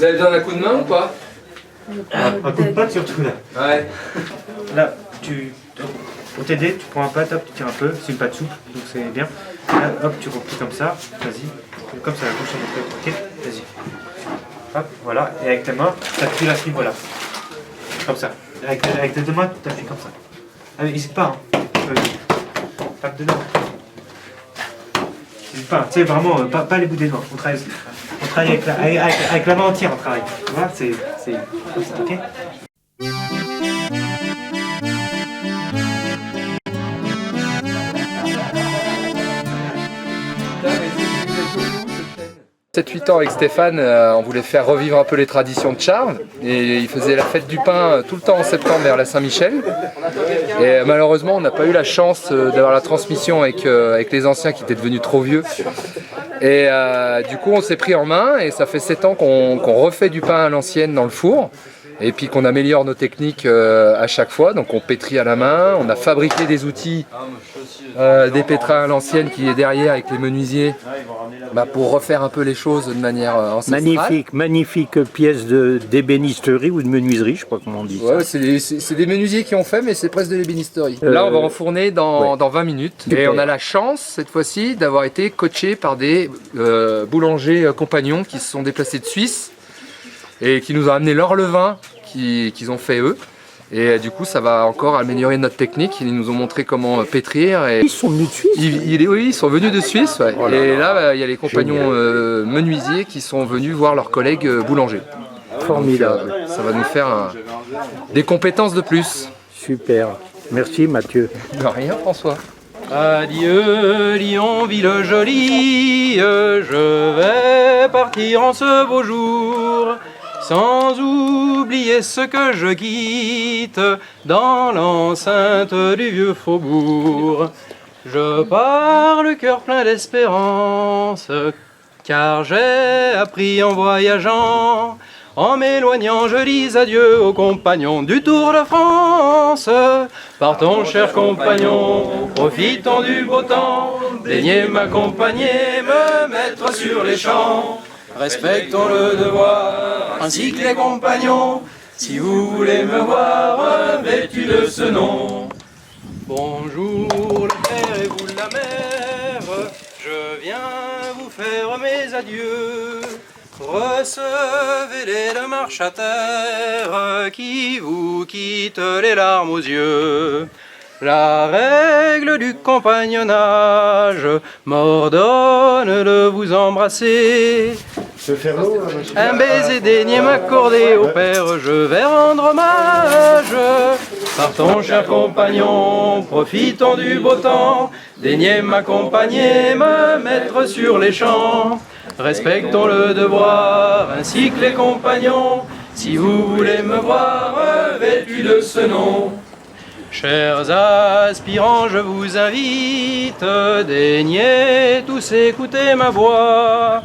Vous avez besoin d'un coup de main ou pas? Un coup de patte surtout là. Ouais. Là, pour t'aider, tu prends un patte, hop, tu tires un peu, c'est une patte souple, donc c'est bien. Là, hop, tu replies comme ça, vas-y. Comme ça, la gauche à droite, ok, vas-y. Hop, voilà, et avec tes mains, tu appuies la fibre là. Comme ça. Avec tes deux mains, tu appuies comme ça. Ah, n'hésite pas, hein. Tape dedans. N'hésite pas, tu sais, vraiment, pas les bouts des doigts. On travaille avec la main entière, on travaille. Tu vois, c'est comme ça, ok? « 7-8 ans avec Stéphane, on voulait faire revivre un peu les traditions de Charves et il faisait la fête du pain tout le temps en septembre vers la Saint-Michel et malheureusement on n'a pas eu la chance d'avoir la transmission avec les anciens qui étaient devenus trop vieux et du coup on s'est pris en main et ça fait 7 ans qu'on refait du pain à l'ancienne dans le four et puis qu'on améliore nos techniques à chaque fois, donc on pétrit à la main, on a fabriqué des outils, des pétrins à l'ancienne qui est derrière avec les menuisiers pour refaire un peu les choses de manière ancestrale. Magnifique pièce d'ébénisterie ou de menuiserie, je sais pas comment on dit ouais, ça. C'est des menuisiers qui ont fait, mais c'est presque de l'ébénisterie. Là on va enfourner dans 20 minutes et on a la chance cette fois-ci d'avoir été coaché par des boulangers compagnons qui se sont déplacés de Suisse et qui nous ont amené leur levain qu'ils ont fait eux. Et du coup, ça va encore améliorer notre technique. Ils nous ont montré comment pétrir. Et ils sont venus de Suisse? Oui, ils sont venus de Suisse. Ouais. Oh là et là, il y a les compagnons menuisiers qui sont venus voir leurs collègues boulangers. Formidable. Donc, ça va nous faire des compétences de plus. Super. Merci Mathieu. De rien, François. Adieu Lyon, ville jolie, je vais partir en ce beau jour. Sans oublier ce que je quitte dans l'enceinte du vieux faubourg. Je pars le cœur plein d'espérance, car j'ai appris en voyageant. En m'éloignant, je dis adieu aux compagnons du Tour de France. Partons, chers compagnons, profitons du beau temps. Daignez m'accompagner, me mettre sur les champs. Respectons le devoir, ainsi que les compagnons, si vous voulez me voir vêtu de ce nom. Bonjour le père et vous la mère, je viens vous faire mes adieux. Recevez-les de marche à terre, qui vous quitte les larmes aux yeux. La règle du compagnonnage m'ordonne de vous embrasser. Un baiser daignez m'accorder au père, je vais rendre hommage. Partons, chers compagnons, profitons du beau temps. Daignez m'accompagner, me mettre sur les champs. Respectons le devoir, ainsi que les compagnons, si vous voulez me voir vêtu de ce nom. Chers aspirants, je vous invite, daignez tous écouter ma voix.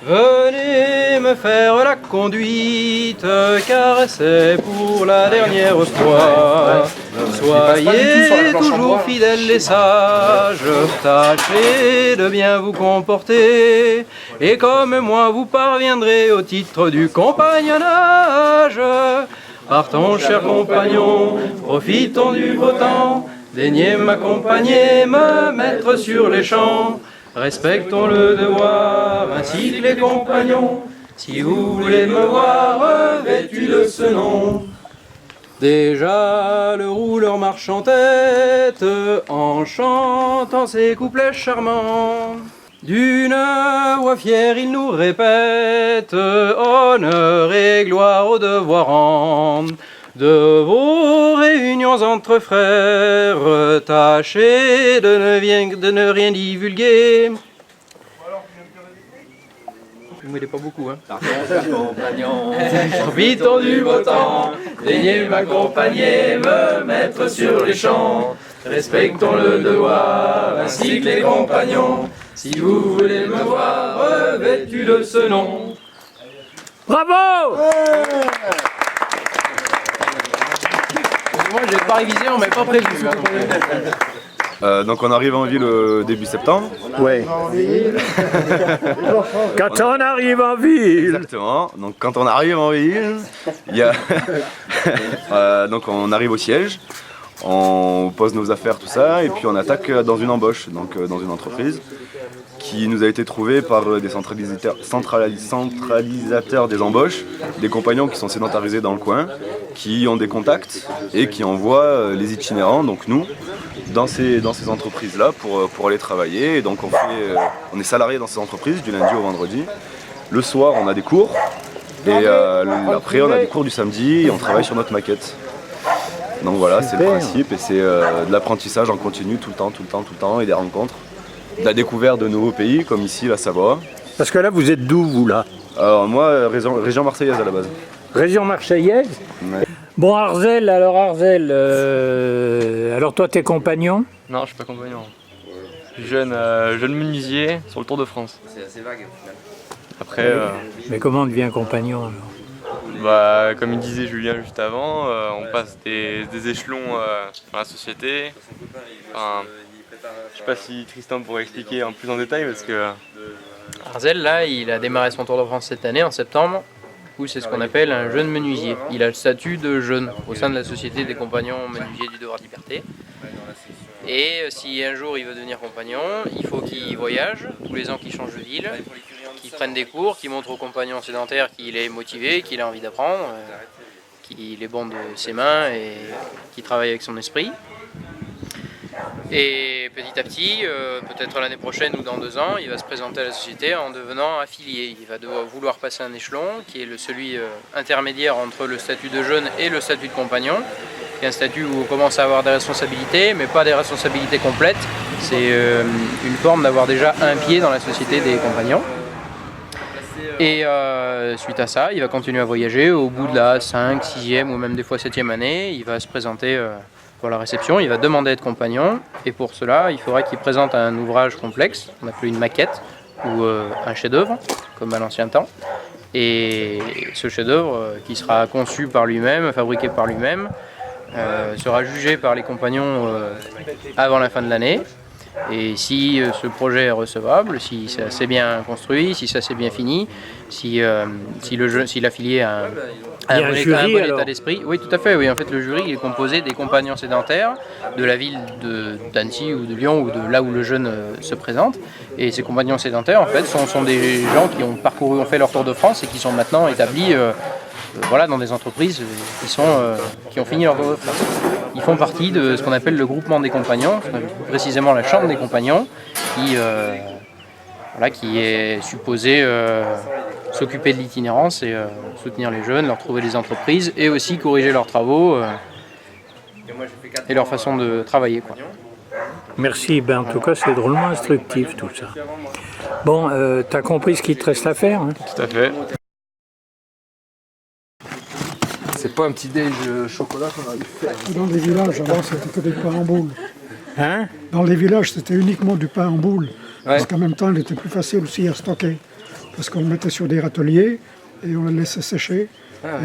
Venez me faire la conduite, car c'est pour la dernière fois. Soyez toujours fidèles et sages, tâchez de bien vous comporter, et comme moi vous parviendrez au titre du compagnonnage. Partons, chers compagnons, profitons du beau temps, daignez m'accompagner, me mettre sur les champs. Respectons le devoir, ainsi que les compagnons, si vous voulez me voir vêtu de ce nom. Déjà le rouleur marche en tête, en chantant ses couplets charmants. D'une voix fière il nous répète, honneur et gloire au devoir rendre. De vos réunions entre frères, tâchez de ne rien divulguer. Je ne m'aidez pas beaucoup, hein. Profitons du beau temps, daignez m'accompagner, me mettre sur les champs. Respectons le devoir, ainsi que les compagnons, si vous voulez me voir vêtu de ce nom. Bravo! Moi j'ai pas révisé, on m'avait pas prévu. Donc on arrive en ville début septembre. Ouais. Quand on arrive en ville. Exactement. Donc quand on arrive en ville, il y a donc on arrive au siège, on pose nos affaires, tout ça, et puis on attaque dans une embauche, donc dans une entreprise qui nous a été trouvée par des centralisateurs des embauches, des compagnons qui sont sédentarisés dans le coin, qui ont des contacts et qui envoient les itinérants, donc nous, dans ces entreprises-là pour aller travailler. Et donc on est salarié dans ces entreprises du lundi au vendredi. Le soir, on a des cours et après, on a des cours du samedi et on travaille sur notre maquette. Donc voilà, c'est le principe et c'est de l'apprentissage en continu tout le temps et des rencontres. De la découverte de nouveaux pays comme ici, la Savoie. Parce que là, vous êtes d'où, vous, là? Alors moi, région marseillaise à la base. Région marseillaise? Ouais. Bon, Arzel, alors toi, t'es compagnon? Non, je suis pas compagnon. Jeune menuisier sur le Tour de France. C'est assez vague au final. Après, Mais comment on devient compagnon, alors? bah, comme il disait Julien juste avant, on passe des échelons dans la société. Enfin, je sais pas si Tristan pourrait expliquer en plus en détail parce que... Arzel, là, il a démarré son Tour de France cette année, en septembre, où c'est ce qu'on appelle un jeune menuisier. Il a le statut de jeune au sein de la Société des compagnons menuisiers du devoir de liberté. Et si un jour il veut devenir compagnon, il faut qu'il voyage, tous les ans qu'il change de ville, qu'il prenne des cours, qu'il montre aux compagnons sédentaires qu'il est motivé, qu'il a envie d'apprendre, qu'il est bon de ses mains et qu'il travaille avec son esprit. Et petit à petit, peut-être l'année prochaine ou dans 2 ans, il va se présenter à la société en devenant affilié. Il va vouloir passer un échelon qui est celui intermédiaire entre le statut de jeune et le statut de compagnon. C'est un statut où on commence à avoir des responsabilités, mais pas des responsabilités complètes. C'est une forme d'avoir déjà un pied dans la société des compagnons. Et suite à ça, il va continuer à voyager. Au bout de la 5, 6e ou même des fois 7e année, il va se présenter pour la réception, il va demander à être compagnon. Et pour cela, il faudra qu'il présente un ouvrage complexe, on appelle une maquette ou un chef-d'œuvre, comme à l'ancien temps. Et ce chef-d'œuvre, qui sera conçu par lui-même, fabriqué par lui-même, sera jugé par les compagnons avant la fin de l'année. Et si ce projet est recevable, si ça s'est bien construit, si ça s'est bien fini, si l'affilié a un bon état d'esprit. Oui, tout à fait. Oui. En fait, le jury il est composé des compagnons sédentaires de la ville d'Annecy ou de Lyon ou de là où le jeune se présente. Et ces compagnons sédentaires, en fait, sont des gens qui ont fait leur Tour de France et qui sont maintenant établis dans des entreprises qui ont fini leur Tour de France. Ils font partie de ce qu'on appelle le groupement des compagnons, précisément la chambre des compagnons, qui est supposée s'occuper de l'itinérance et soutenir les jeunes, leur trouver des entreprises et aussi corriger leurs travaux et leur façon de travailler, quoi. Merci, en tout cas c'est drôlement instructif tout ça. Bon, t'as compris ce qu'il te reste à faire, hein? Tout à fait. C'est pas un petit déj chocolat qu'on a dû faire. Dans les villages, avant, c'était que des pains en boule. Hein? Dans les villages, c'était uniquement du pain en boule. Ouais. Parce qu'en même temps, il était plus facile aussi à stocker. Parce qu'on le mettait sur des râteliers et on le laissait sécher.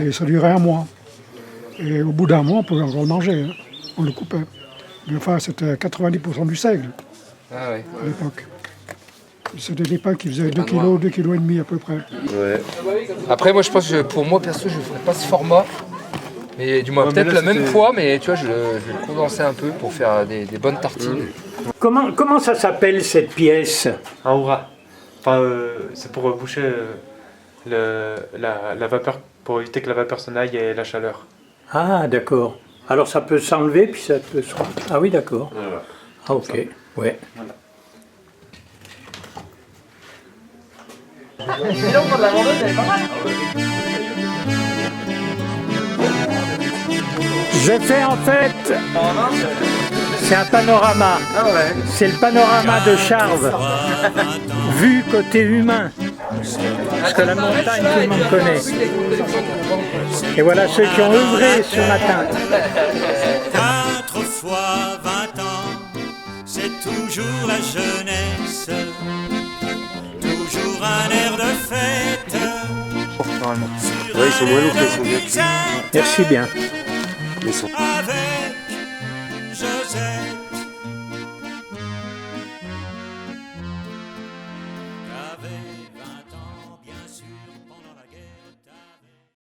Et ça durait 1 mois. Et au bout d'1 mois, on pouvait encore le manger. Hein. On le coupait. Mais enfin, c'était 90% du seigle à l'époque. C'était des pains qui faisaient 2 kg, 2,5 kg à peu près. Ouais. Après, moi, je pense que pour moi, perso, je ne ferais pas ce format. Mais du moins, peut-être la même poids, mais tu vois, je vais le condenser un peu pour faire des bonnes tartines. Comment ça s'appelle cette pièce? Un hurrah. Enfin, c'est pour boucher la vapeur, pour éviter que la vapeur s'en aille et la chaleur. Ah, d'accord. Alors ça peut s'enlever, puis ça peut se... Ah oui, d'accord. Voilà. Ah, ok. Ouais. Voilà. J'ai fait en fait, c'est un panorama. C'est le panorama de Charves, vu côté humain. Parce que la montagne, tout le monde connaît. Et voilà ceux qui ont œuvré ce matin. 4 fois 20 ans, c'est toujours la jeunesse. Toujours un air de fête. Ouais, ils sont moins lourds, ils sont bien. Merci bien. Avec